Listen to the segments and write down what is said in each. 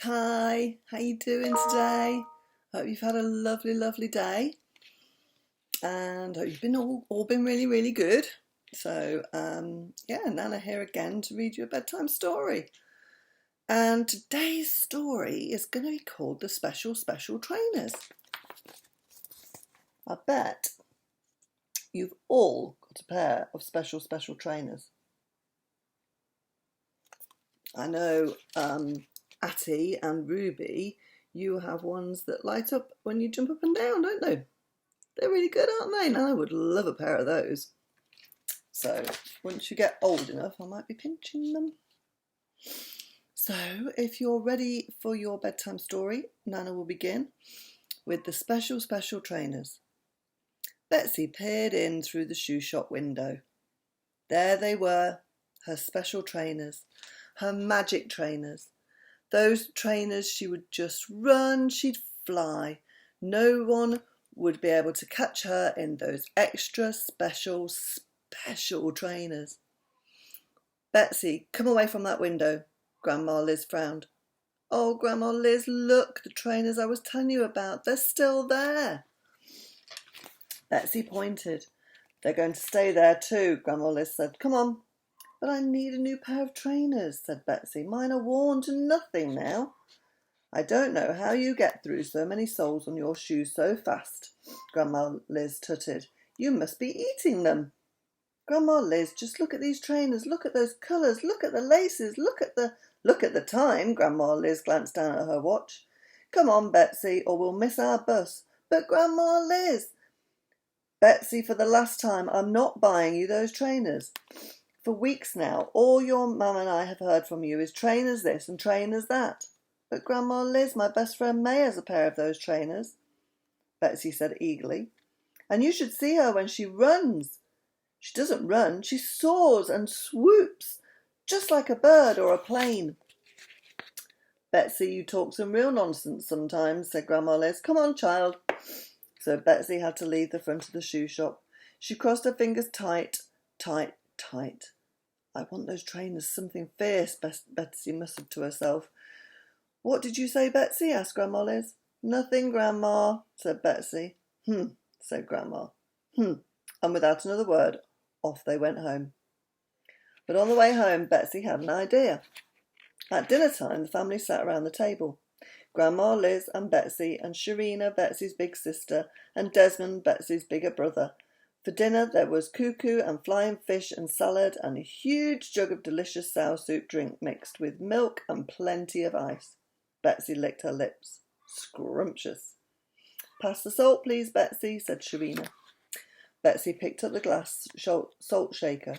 Hi, how you doing today? Hope you've had a lovely day, and hope you've been all been really good. Yeah, Nana here again to read you a bedtime story. And today's story is going to be called The Special Trainers. I bet you've all got a pair of special trainers. I know Atty and Ruby, you have ones that light up when you jump up and down, don't they? They're really good, aren't they? And I would love a pair of those. So once you get old enough, I might be pinching them. So if you're ready for your bedtime story, Nana will begin with the special trainers. Betsy peered in through the shoe shop window. There they were, her special trainers, her magic trainers. Those trainers she would just run, she'd fly. No one would be able to catch her in those extra special trainers. Betsy, come away from that window, Grandma Liz frowned. Oh, Grandma Liz, look, the trainers I was telling you about, they're still there. Betsy pointed. They're going to stay there too, Grandma Liz said. Come on. But I need a new pair of trainers, said Betsy. Mine are worn to nothing now. I don't know how you get through so many soles on your shoes so fast, Grandma Liz tutted. You must be eating them. Grandma Liz, just look at these trainers. Look at those colours. Look at the laces. Look at the time. Grandma Liz glanced down at her watch. Come on, Betsy, or we'll miss our bus. But Grandma Liz. Betsy, for the last time, I'm not buying you those trainers. For weeks now, all your mum and I have heard from you is trainers this and trainers that. But Grandma Liz, my best friend May has a pair of those trainers, Betsy said eagerly. And you should see her when she runs. She doesn't run, she soars and swoops, just like a bird or a plane. Betsy, you talk some real nonsense sometimes, said Grandma Liz. Come on, child. So Betsy had to leave the front of the shoe shop. She crossed her fingers tight. I want those trainers something fierce, Betsy muttered to herself. What did you say, Betsy? Asked Grandma Liz. Nothing, Grandma, said Betsy. Said Grandma. And without another word, off they went home. But on the way home, Betsy had an idea. At dinner time, the family sat around the table. Grandma Liz and Betsy and Sharina, Betsy's big sister, and Desmond, Betsy's bigger brother. For dinner, there was cuckoo and flying fish and salad and a huge jug of delicious sour soup drink mixed with milk and plenty of ice. Betsy licked her lips. Scrumptious. Pass the salt, please, Betsy, said Sharina. Betsy picked up the glass salt shaker.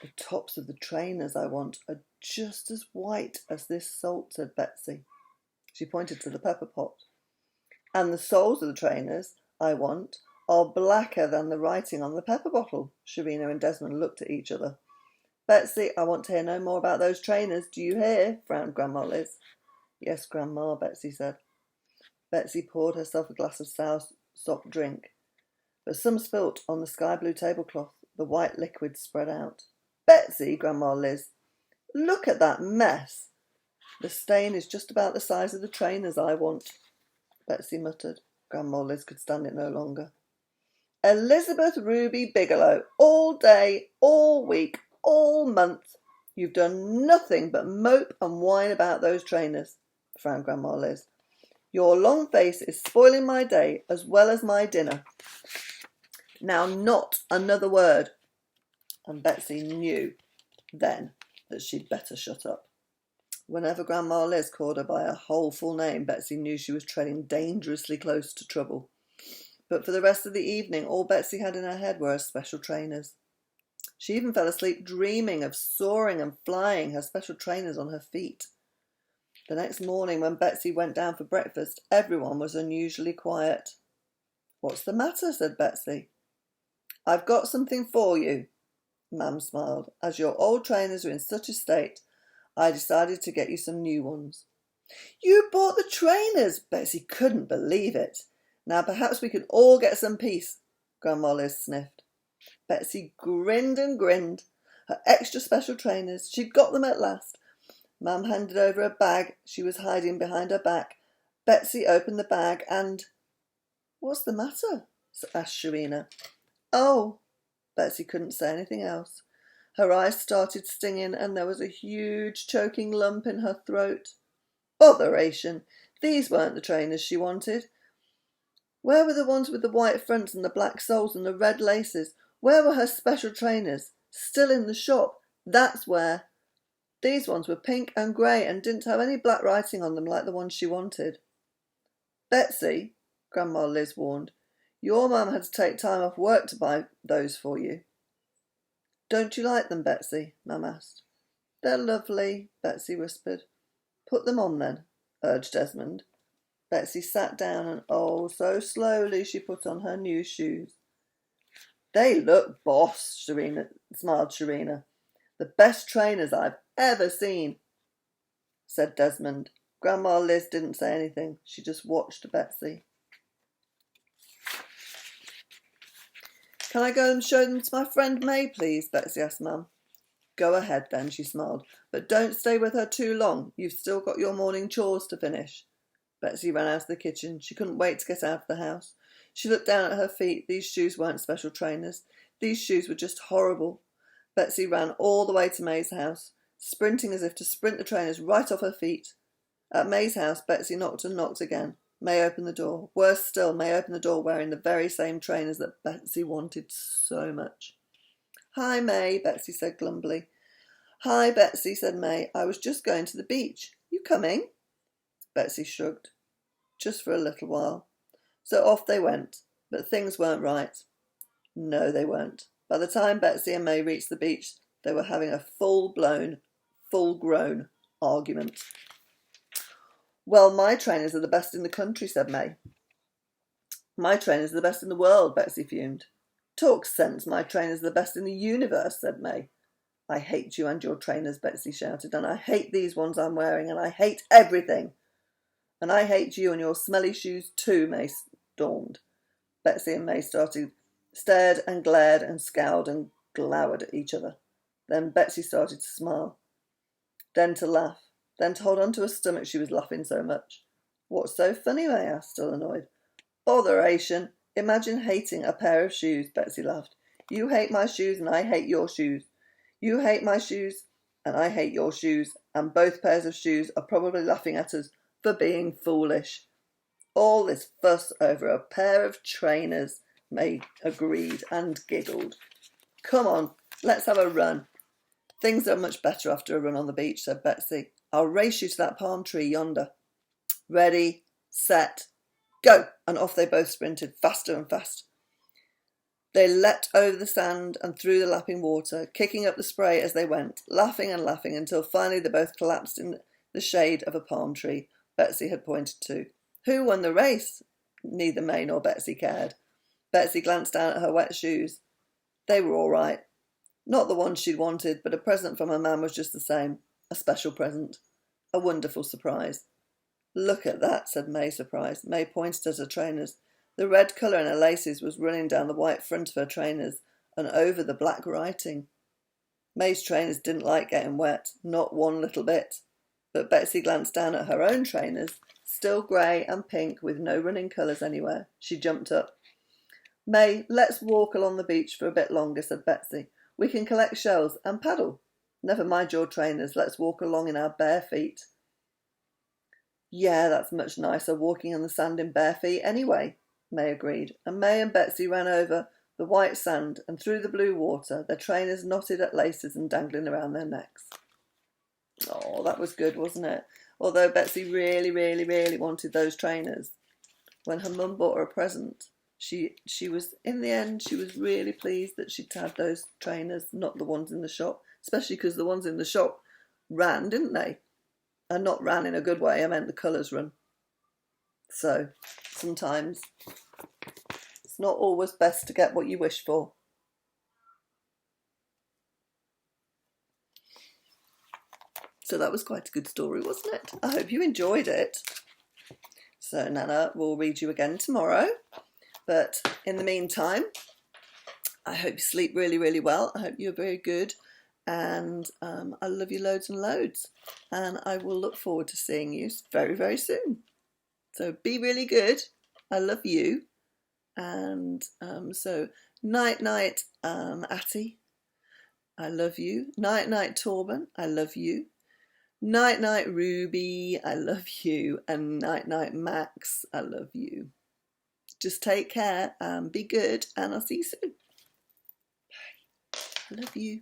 The tops of the trainers I want are just as white as this salt, said Betsy. She pointed to the pepper pot. And the soles of the trainers I want are blacker than the writing on the pepper bottle. Sharina and Desmond looked at each other. Betsy, I want to hear no more about those trainers. Do you hear? Frowned Grandma Liz. Yes, Grandma, Betsy said. Betsy poured herself a glass of sour sop drink, but some spilt on the sky blue tablecloth. The white liquid spread out. Betsy, Grandma Liz, look at that mess. The stain is just about the size of the trainers I want, Betsy muttered. Grandma Liz could stand it no longer. Elizabeth Ruby Bigelow, all day, all week, all month. You've done nothing but mope and whine about those trainers, frowned Grandma Liz. Your long face is spoiling my day as well as my dinner. Now, not another word. And Betsy knew then that she'd better shut up. Whenever Grandma Liz called her by her whole full name, Betsy knew she was treading dangerously close to trouble. But for the rest of the evening, all Betsy had in her head were her special trainers. She even fell asleep dreaming of soaring and flying, her special trainers on her feet. The next morning, when Betsy went down for breakfast, everyone was unusually quiet. What's the matter? Said Betsy. I've got something for you, Mam smiled. As your old trainers are in such a state, I decided to get you some new ones. You bought the trainers! Betsy couldn't believe it. Now perhaps we can all get some peace, Grandma Liz sniffed. Betsy grinned and grinned. Her extra special trainers, she'd got them at last. Mum handed over a bag she was hiding behind her back. Betsy opened the bag and... "What's the matter?" asked Sharina. "Oh!" Betsy couldn't say anything else. Her eyes started stinging and there was a huge choking lump in her throat. Botheration! These weren't the trainers she wanted. Where were the ones with the white fronts and the black soles and the red laces? Where were her special trainers? Still in the shop. That's where. These ones were pink and grey and didn't have any black writing on them like the ones she wanted. "Betsy," Grandma Liz warned, "your mum had to take time off work to buy those for you." "Don't you like them, Betsy?" Mum asked. "They're lovely," Betsy whispered. "Put them on then," urged Desmond. Betsy sat down and oh, so slowly she put on her new shoes. "They look boss," smiled Sharina. "The best trainers I've ever seen," said Desmond. Grandma Liz didn't say anything. She just watched Betsy. "Can I go and show them to my friend May, please?" Betsy asked Mum. "Go ahead then," she smiled. "But don't stay with her too long. You've still got your morning chores to finish." Betsy ran out of the kitchen. She couldn't wait to get out of the house. She looked down at her feet. These shoes weren't special trainers. These shoes were just horrible. Betsy ran all the way to May's house, sprinting as if to sprint the trainers right off her feet. At May's house, Betsy knocked and knocked again. May opened the door. Worse still, May opened the door wearing the very same trainers that Betsy wanted so much. "Hi, May," Betsy said glumly. "Hi, Betsy," said May. "I was just going to the beach. You coming?" Betsy shrugged. "Just for a little while." So off they went. But things weren't right. No, they weren't. By the time Betsy and May reached the beach, they were having a full-blown, full-grown argument. "Well, my trainers are the best in the country," said May. "My trainers are the best in the world," Betsy fumed. "Talk sense, my trainers are the best in the universe," said May. "I hate you and your trainers," Betsy shouted, "and I hate these ones I'm wearing, and I hate everything." "And I hate you and your smelly shoes too," May stormed. Betsy and May stared and glared and scowled and glowered at each other. Then Betsy started to smile, then to laugh, then to hold on to her stomach, she was laughing so much. "What's so funny?" May asked, still annoyed. "Botheration! Imagine hating a pair of shoes," Betsy laughed. "You hate my shoes and I hate your shoes. You hate my shoes and I hate your shoes, and both pairs of shoes are probably laughing at us for being foolish." "All this fuss over a pair of trainers," May agreed and giggled. "Come on, let's have a run." "Things are much better after a run on the beach," said Betsy. "I'll race you to that palm tree yonder." "Ready, set, go!" And off they both sprinted, faster and faster. They leapt over the sand and through the lapping water, kicking up the spray as they went, laughing and laughing until finally they both collapsed in the shade of a palm tree Betsy had pointed to. Who won the race? Neither May nor Betsy cared. Betsy glanced down at her wet shoes. They were all right. Not the ones she'd wanted, but a present from her man was just the same. A special present. A wonderful surprise. "Look at that," said May, surprised. May pointed at her trainers. The red colour in her laces was running down the white front of her trainers and over the black writing. May's trainers didn't like getting wet, not one little bit. But Betsy glanced down at her own trainers, still grey and pink with no running colours anywhere. She jumped up. "May, let's walk along the beach for a bit longer," said Betsy. "We can collect shells and paddle. Never mind your trainers, let's walk along in our bare feet." "Yeah, that's much nicer, walking on the sand in bare feet anyway," May agreed, and May and Betsy ran over the white sand and through the blue water, their trainers knotted at laces and dangling around their necks. Oh, that was good, wasn't it? Although Betsy really, really, really wanted those trainers. When her mum bought her a present, she was, in the end, she was really pleased that she'd had those trainers, not the ones in the shop, especially because the ones in the shop ran, didn't they? And not ran in a good way, I meant the colours run. So, sometimes it's not always best to get what you wish for. So that was quite a good story, wasn't it? I hope you enjoyed it. So Nana will read you again tomorrow. But in the meantime, I hope you sleep really, really well. I hope you're very good and I love you loads and loads, and I will look forward to seeing you very, very soon. So be really good. I love you. And so night night, Atty, I love you. Night night, Torben, I love you. Night night, Ruby, I love you. And night night, Max, I love you. Just take care and be good, and I'll see you soon. Bye. I love you.